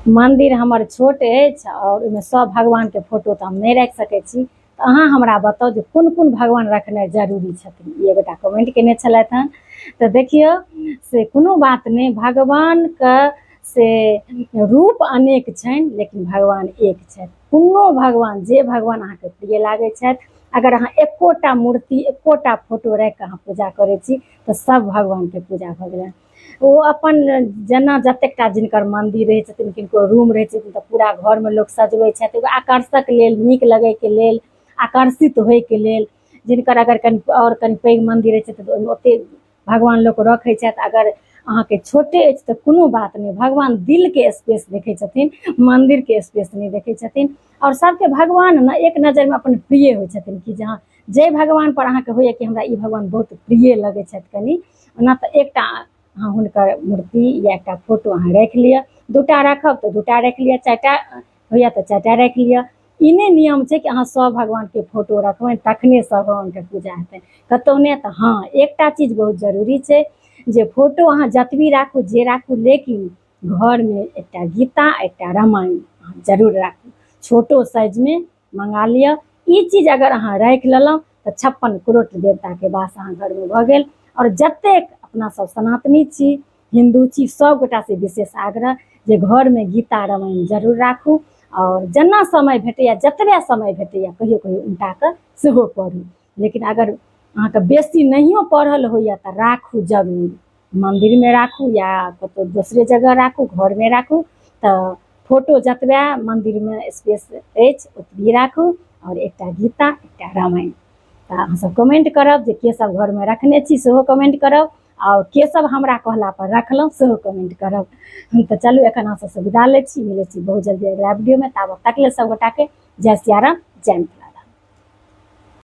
मंदिर हमर छोट अछि और ओहिमे सब भगवान के फोटो तो हम नहीं रख सकै छी। तो अहाँ हमरा बताउ जे कोन कोन भगवान रखनाइ जरूरी छथिन। ई एगोटा कमेंट केने छलथि हँ। तो देखियो से कोनो बात नहीं, भगवान का से रूप अनेक छनि लेकिन भगवान एक छथि। कोनो भगवान जे भगवान अहाँके प्रिय लागै छथि, अगर अहाँ एकोटा मूर्ति एकोटा फोटो राखि कऽ अहाँ पूजा करै छी तऽ सब भगवानके पूजा भऽ गेलनि। ओ अपन जेना जतेकटा जिनकर मन्दिर रहै छथिन, किनको रूम रहै छथिन तऽ पूरा घरमे लोक सजबै छथि एगो आकर्षक लेल, नीक लगैके लेल, आकर्षित होइके लेल। जिनकर अगर कनि और कनि पैघ मन्दिर रहै छथिन तऽ ओहिमे ओतेक भगवान लोक रखै छथि। अगर अहाँके छोटे अछि तऽ कोनो बात नहीं, भगवान दिलके स्पेस देखै छथिन, मन्दिरके स्पेस नहीं देखै छथिन। और सबके भगवान ने एक नजरिमे अपन प्रिय होइ छथिन कि जहाँ जे भगवान पर अहाँके होइए कि हमरा ई भगवान बहुत प्रिय लगै छथि कनि। ओना तऽ एकटा अहाँ हुनकर मूर्ति या एकटा फोटो अहाँ राखि लिअ, दूटा राखब तऽ दूटा राखि लिअ, चारिटा होइए तऽ चारिटा राखि लिअ। ई नहीं नियम छै कि अहाँ सब भगवानके फोटो रखबनि तखने सब भगवानके पूजा हेतै, कतहु नहीं। तऽ हाँ, एकटा चीज बहुत जरूरी छै जे फोटो अहाँ जतबी राखू जे राखू, लेकिन घरमे एकटा गीता एकटा रामायण अहाँ जरूर राखू, छोटो साइजमे मंगा लिअ। ई चीज अगर अहाँ राखि लेलहुँ तऽ 56 करोड़ देवताके वास अहाँ घरमे भऽ गेल। और जतेक अपना सब सनातनी छी, हिन्दू छी, सब गोटा से विशेष आग्रह जे घरमे गीता रामायण जरूर राखू। और जेना समय भेटैए, जतबे समय भेटैए कहियो कहियो उल्टा कऽ सेहो पढ़ू। लेकिन अगर अहाँके बेसी नहियो पढ़ल होइए तऽ राखू जरूर, मन्दिरमे राखू या कतहु दोसरे जगह राखू, घरमे राखू। तऽ फोटो जतबे मन्दिरमे स्पेस अछि ओतबी राखू, और एकटा गीता एकटा रामायण। तऽ अहाँ सब कमेंट करब जे के सब घरमे रखने छी सेहो कमेंट करब, और के सब हमरा कहला पर रखलहुँ सेहो कमेंट करब। तऽ चलू एखन अहाँ सबसँ विदा लै छी, मिलै छी बहुत जल्दी अगला वीडियोमे। ताबत तक ले सब गोटाके जय सिया राम, जय मिथिला।